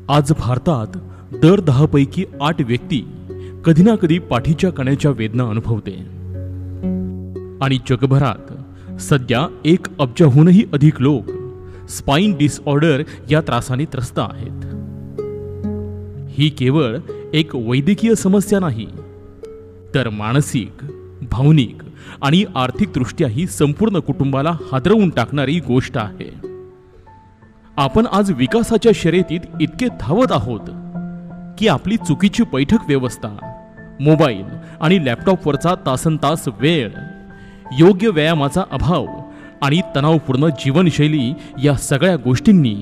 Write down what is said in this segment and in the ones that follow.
आज भारतात दर 10 पैकी 8 व्यक्ती कधी ना कधी पाठीच्या कण्याच्या वेदना अनुभवते आणि जगभरात सध्या 1 अब्जाहूनही अधिक लोक स्पाइन डिसऑर्डर या त्रासाने त्रस्त आहेत। ही केवळ एक वैद्यकीय समस्या नाही, तर मानसिक, भावनिक आणि आर्थिकदृष्ट्याही संपूर्ण कुटुंबाला हादरवून टाकणारी गोष्ट आहे। आपण आज विकासाच्या शर्यतीत इतके धावत आहोत की आपली चुकीची बैठक व्यवस्था, मोबाईल आणि लॅपटॉपवरचा तासनतास वेळ, योग्य व्यायामाचा अभाव आणि तणावपूर्ण जीवनशैली या सगळ्या गोष्टींनी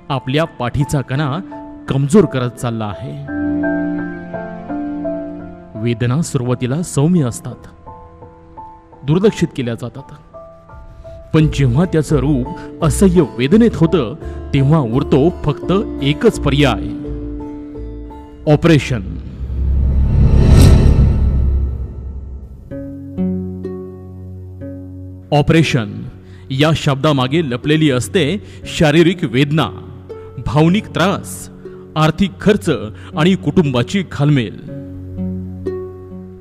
आपल्या पाठीचा कणा कमजोर करत चालला आहे। वेदना सुरुवातीला सौम्य असतात, दुर्लक्षित केल्या जातात, पण जेव्हा त्याचं रूप असह्य वेदनेत होतं तेव्हा उरतो फक्त एकच पर्याय, ऑपरेशन। ऑपरेशन या शब्दामागे लपलेली असते शारीरिक वेदना, भावनिक त्रास, आर्थिक खर्च आणि कुटुंबाची घालमेल।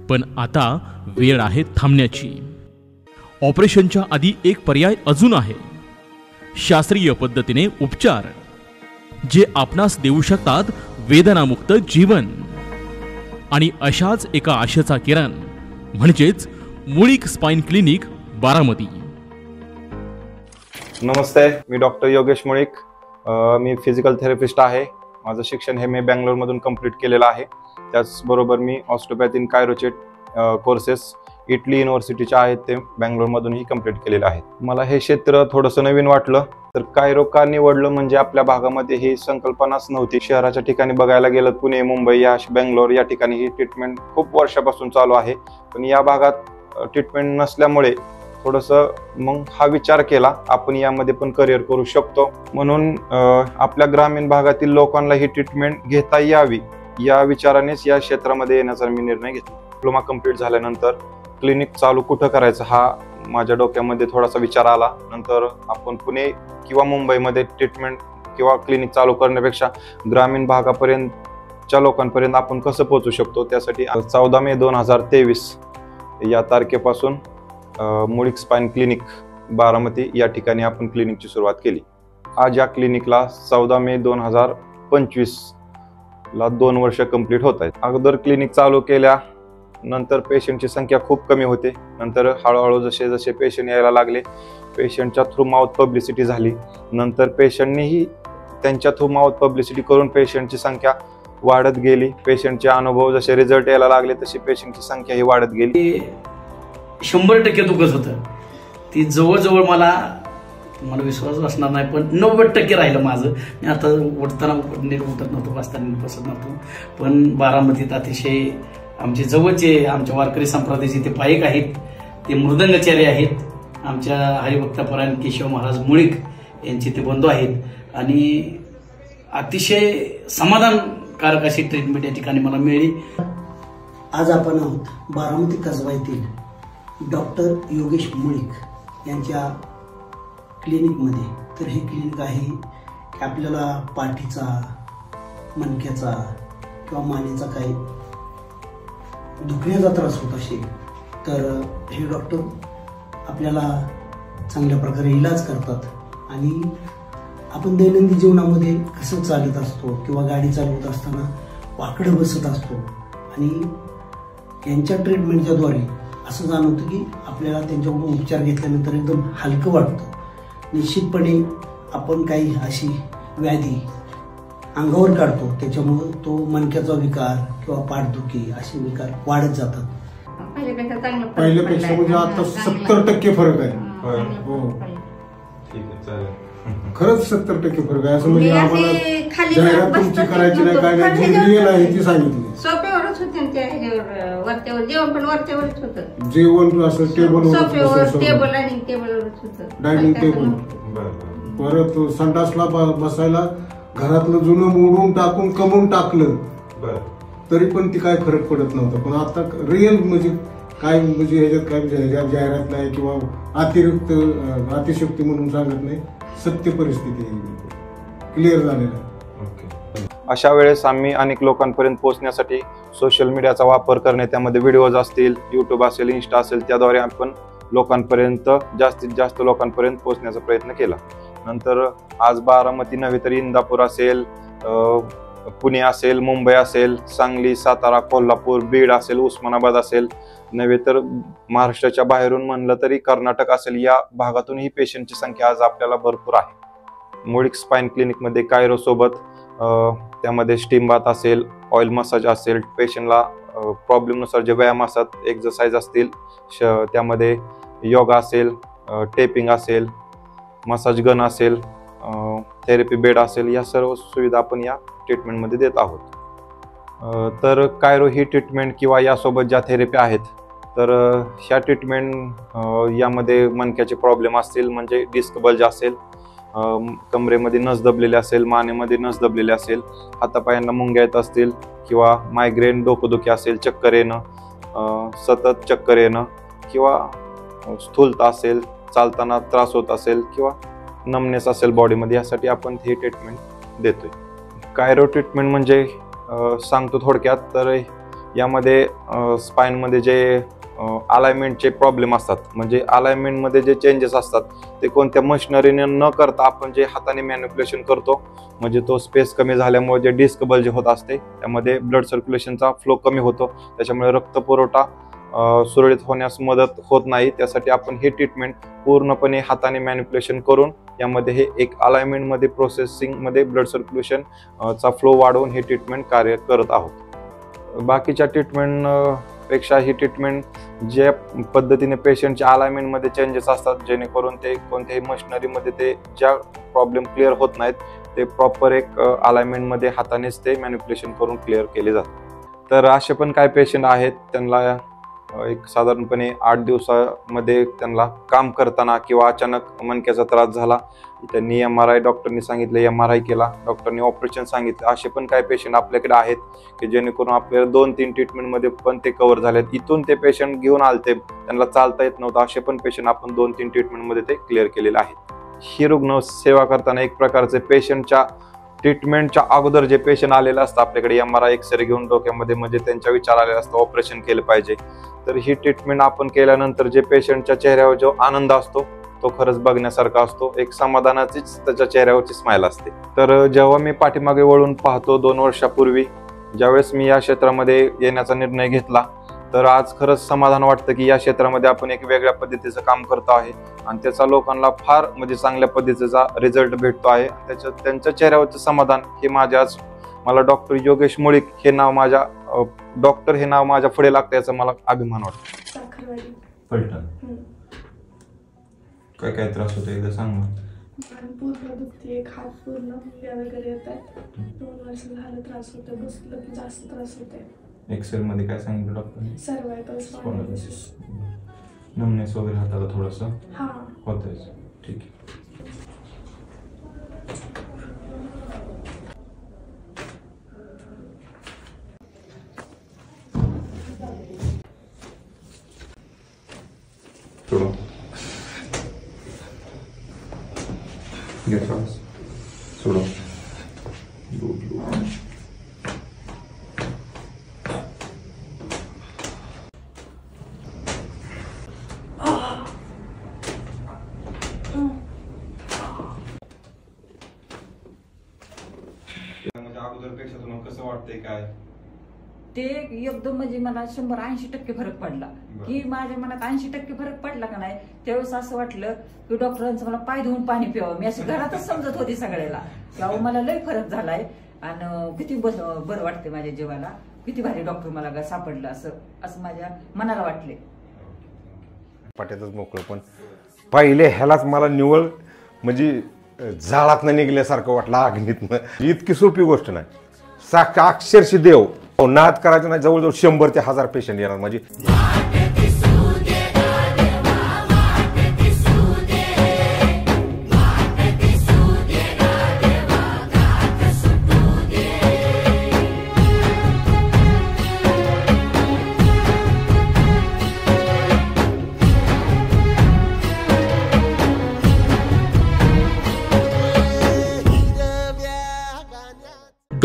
पण आता वेळ आहे थांबण्याची। ऑपरेशनच्या आधी एक पर्याय अजून आहे, शास्त्रीय पद्धतीने उपचार, जे आपणास देऊ शकतात वेदनामुक्त जीवन। आणि अशाच एका आशेचा किरण म्हणजेच मुळीक स्पाइन क्लिनिक, बारामती। नमस्ते, मी डॉक्टर योगेश मुळीक। मी फिजिकल थेरपिस्ट आहे। माझं शिक्षण हे मी बँगलोरमधून कंप्लीट केलेलं आहे। त्याचबरोबर मी ऑस्टिओपॅथी इन कायरोचे कोर्सेस इटली युनिव्हर्सिटीचे आहेत ते बँगलोरमधूनही कंप्लीट केलेले आहेत। मला हे क्षेत्र थोडंसं नवीन वाटलं, तर कायरो का निवडलं म्हणजे आपल्या भागामध्ये ही संकल्पनाच नव्हती। शहराच्या ठिकाणी बघायला गेलं, पुणे, मुंबई या बेंगलोर या ठिकाणी ही ट्रीटमेंट खूप वर्षापासून चालू आहे, पण या भागात ट्रीटमेंट नसल्यामुळे थोडंसं मग हा विचार केला आपण यामध्ये पण करिअर करू शकतो, म्हणून आपल्या ग्रामीण भागातील लोकांना ही ट्रीटमेंट घेता यावी या विचारानेच या क्षेत्रामध्ये येण्याचा मी निर्णय घेतला। डिप्लोमा कंप्लीट झाल्यानंतर क्लिनिक चालू कुठं करायचं हा माझ्या डोक्यामध्ये थोडासा विचार आला। नंतर आपण पुणे किंवा मुंबईमध्ये ट्रीटमेंट किंवा क्लिनिक चालू करण्यापेक्षा ग्रामीण भागापर्यंतच्या लोकांपर्यंत आपण कसं पोहोचू शकतो, त्यासाठी 14 मे 2023 या तारखेपासून मुळीक स्पाइन क्लिनिक बारामती या ठिकाणी आपण क्लिनिकची सुरुवात केली। आज या क्लिनिकला 14 मे 2025 ला 2 वर्ष कंप्लीट होत आहेत। अगोदर क्लिनिक चालू केल्या नंतर पेशंटची संख्या खूप कमी होते। नंतर हळूहळू जसे जसे पेशंट यायला लागले, पेशंटच्या थ्रू माउथ पब्लिसिटी झाली। नंतर पेशंटनीही त्यांच्या थ्रू माउथ पब्लिसिटी करून पेशंटची संख्या वाढत गेली। पेशंटचे अनुभव जसे रिझल्ट यायला लागले तशी पेशंटची संख्या ही वाढत गेली। 100% दुखत होतं ती, जवळजवळ मला विश्वास असणार नाही पण 90% राहिलं माझं। मी आता उठताना नीट उठत नव्हतो, बसताना नीट बसत नव्हतो, पण बारामतीत अतिशय आमचे जवळचे आमच्या वारकरी संप्रदायाचे ते पायक आहेत, ते मृदंगाचार्य आहेत, आमच्या हरिभक्तापरायण केशव महाराज मुळीक यांचे ते बंधू आहेत आणि अतिशय समाधानकारक अशी ट्रीटमेंट या ठिकाणी मला मिळाली। आज आपण आहोत बारामती कसबा येथील डॉक्टर योगेश मुळीक यांच्या क्लिनिकमध्ये। तर हे क्लिनिक आहे की आपल्याला पाठीचा, मणक्याचा किंवा मानेचा काही दुखण्याचा त्रास होत असेल तर हे डॉक्टर आपल्याला चांगल्या प्रकारे इलाज करतात। आणि आपण दैनंदिन जीवनामध्ये कसं चालत असतो किंवा गाडी चालवत असताना वाकडं बसत असतो आणि यांच्या ट्रीटमेंटच्याद्वारे असं जाणवतं की आपल्याला त्यांच्याकडून उपचार घेतल्यानंतर एकदम हलकं वाटतं। निश्चितपणे आपण काही अशी व्याधी अंगावर काढतो त्याच्यामुळे तो मणक्याचा विकार किंवा पाठदुखी असे विकार वाढत जातात। पहिल्यापेक्षा म्हणजे आता 70% फरक आहे। हो, ठीक आहे, चालेल। खरंच 70% फरक आहे। असं म्हणजे आम्हाला जाहिरात तुमची करायची नाही, काय नाही, जी रिअल आहे ती सांगितली। सोप्यावरच होते वरच्यावर, जेवण पण वरच्यावरच होतं, जेवण असं टेबल आणि टेबलवरच होतं, डायनिंग टेबल। परत संडासला बसायला घरातलं जुनं मोडून टाकून कमवून टाकलं तरी पण ती काय फरक पडत नव्हता। पण आता रिअल म्हणजे काय, म्हणजे ह्याच्यात काय जाहिरात नाही किंवा अतिरिक्त अतिशक्ती म्हणून सांगत नाही, सत्य परिस्थिती क्लिअर झालेला। अशा वेळेस आम्ही अनेक लोकांपर्यंत पोहोचण्यासाठी सोशल मीडियाचा वापर करणे, त्यामध्ये व्हिडिओज असतील, यूट्यूब असेल, इन्स्टा असेल, त्याद्वारे आपण लोकांपर्यंत जास्तीत जास्त लोकांपर्यंत पोहोचण्याचा प्रयत्न केला. नंतर आज बारामती नव्हे तर इंदापूर असेल, पुणे असेल, मुंबई असेल, सांगली, सातारा, कोल्हापूर, बीड असेल, उस्मानाबाद असेल, नव्हे तर महाराष्ट्राच्या बाहेरून म्हणलं तरी कर्नाटक असेल, या भागातून ही पेशंटची संख्या आज आपल्याला भरपूर आहे. मुळीक स्पाइन क्लिनिकमध्ये कायरो सोबत त्यामध्ये स्टीम बाथ असेल, ऑइल मसाज असेल, पेशंटला प्रॉब्लेमनुसार जे व्यायाम असतात, एक्सरसाइज असतील, त्यामध्ये योगा असेल, टेपिंग असेल, मसाज गन असेल, थेरपी बेड असेल, या सर्व सुविधा आपण या ट्रीटमेंटमध्ये देत आहोत. तर कायरो ही ट्रीटमेंट किंवा यासोबत ज्या थेरपी आहेत, तर ह्या ट्रीटमेंट यामध्ये मणक्याचे प्रॉब्लेम असतील, म्हणजे डिस्क बल्ज असेल, कमरेमध्ये नस दबलेले असेल, मानेमध्ये नस दबलेले असेल, हातापायांना मुंग्या येत असतील, किंवा मायग्रेन, डोकंदुखी असेल, चक्कर येणं, सतत चक्कर येणं, किंवा स्थूलता असेल, चालताना त्रास होत असेल, किंवा नमनेस असेल बॉडीमध्ये, यासाठी आपण ही ट्रीटमेंट देतोय. कायरो ट्रीटमेंट म्हणजे सांगतो थोडक्यात, तर यामध्ये स्पाईनमध्ये जे अलाइनमेंटचे प्रॉब्लेम असतात, म्हणजे अलाइनमेंटमध्ये जे चेंजेस असतात, ते कोणत्या मशिनरीने न करता आपण जे हाताने मॅनिप्युलेशन करतो, म्हणजे तो स्पेस कमी झाल्यामुळे जे डिस्क बल्ज होत असते, त्यामध्ये ब्लड सर्क्युलेशनचा फ्लो कमी होतो, त्याच्यामुळे रक्तपुरवठा सुरळीत होण्यास मदत होत नाही. त्यासाठी आपण हे ट्रीटमेंट पूर्णपणे हाताने मॅनिप्युलेशन करून यामध्ये हे एक अलाइनमेंटमध्ये प्रोसेसिंगमध्ये ब्लड सर्क्युलेशन चा फ्लो वाढवून हे ट्रीटमेंट कार्य करत आहोत. बाकीच्या ट्रीटमेंट पेक्षा ही ट्रीटमेंट ज्या पद्धतीने पेशंटच्या अलाइनमेंटमध्ये चेंजेस असतात, जेणेकरून ते कोणत्याही मशिनरीमध्ये ते ज्या प्रॉब्लेम क्लिअर होत नाहीत, ते प्रॉपर एक अलाइनमेंटमध्ये हातानेच ते मॅनिप्युलेशन करून क्लिअर केले जातात. तर असे पण काय पेशंट आहेत, त्यांना एक साधारणपणे 8 दिवसामध्ये त्यांना काम करताना किंवा अचानक मणक्याचा त्रास झाला, त्यांनी MRI डॉक्टरनी सांगितलं, MRI केला, डॉक्टरनी ऑपरेशन सांगितलं. असे पण काही पेशंट आपल्याकडे आहेत की जेणेकरून आपल्याला 2-3 ट्रीटमेंटमध्ये पण ते कव्हर झालेत. इथून ते पेशंट घेऊन आलते, त्यांना चालता येत नव्हतं, असे पण पेशंट आपण 2-3 ट्रीटमेंटमध्ये ते क्लिअर केलेले आहेत. ही रुग्ण सेवा करताना एक प्रकारचे पेशंटच्या ट्रीटमेंटच्या अगोदर जे पेशंट आलेलं असतं आपल्याकडे, MRI एक्सरे घेऊन डोक्यामध्ये, म्हणजे त्यांच्या विचार आलेला असतो ऑपरेशन केलं पाहिजे, तर ही ट्रीटमेंट आपण केल्यानंतर जे पेशंटच्या चेहऱ्यावर जो आनंद असतो तो खरंच बघण्यासारखा असतो. एक समाधानाचीच त्याच्या चेहऱ्यावरची स्माईल असते. तर जेव्हा मी पाठीमागे वळून पाहतो 2 वर्षापूर्वी ज्यावेळेस मी या क्षेत्रामध्ये येण्याचा निर्णय घेतला, तर आज खरंच समाधान वाटतं की या क्षेत्रामध्ये आपण एक वेगळ्या पद्धतीचं काम करतो आहे आणि त्याचा लोकांना फार म्हणजे चांगल्या पद्धतीचा रिझल्ट भेटतो आहे. त्यांच्या चेहऱ्यावरचं समाधान हे माझ्याच, मला डॉक्टर योगेश मुळीक हे नाव माझ्या डॉक्टर हे नाव माझ्या पुढे लागतं याचा मला अभिमान वाटतो. फलटण काय काय त्रास होतो एकदा सांग ना. पूर्ण दुखते, एक हात पूर्ण मुंग्या वगैरे येत आहेत. 2 वर्ष झालं त्रास होतो, बसलं की जास्त त्रास होते. एक्सरे मध्ये काय सांगितलं डॉक्टरने? Cervical spondylosis. नमनेस वगैरे हाताला थोडंसं हां होतंय. ठीक आहे. सोडो घे श्वास, सोडो. अगोदरपेक्षा तुला कसं वाटतंय काय? ते एकदम म्हणजे मला 100-80% फरक पडला की माझ्या मनात 80% फरक पडला का नाही. त्यावेळेस असं वाटलं की डॉक्टरांचं मला पाय धुवून पाणी प्यावं. मी असं घरातच समजत होती सगळ्याला, तेव्हा मला लय फरक झालाय आणि किती बरं वाटते माझ्या जीवाला. किती भारी डॉक्टर मला सापडलं असं माझ्या मनाला वाटले. पाट्यातच मोकळं, पण पहिले ह्यालाच मला निवळ म्हणजे जाळातनं निघल्यासारखं वाटलं, अग्नीतनं. इतकी सोपी गोष्ट नाही, अक्षरशः देव. नाद करायचं नाही, जवळजवळ 100 ते 1000 पेशंट येणार म्हणजे.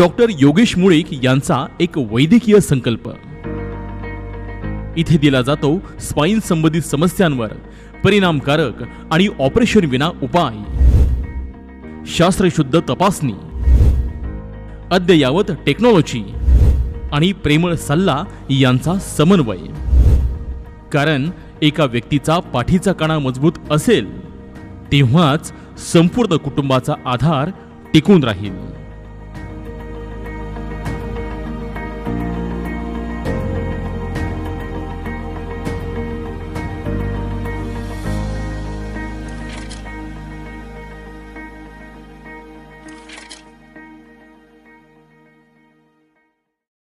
डॉक्टर योगेश मुळीक यांचा एक वैद्यकीय संकल्प. इथे दिला जातो स्पाइन संबंधित समस्यांवर परिणामकारक आणि ऑपरेशन विना उपाय, शास्त्रशुद्ध तपासणी, अद्ययावत टेक्नॉलॉजी आणि प्रेमळ सल्ला यांचा समन्वय. कारण एका व्यक्तीचा पाठीचा कणा मजबूत असेल तेव्हाच संपूर्ण कुटुंबाचा आधार टिकून राहील.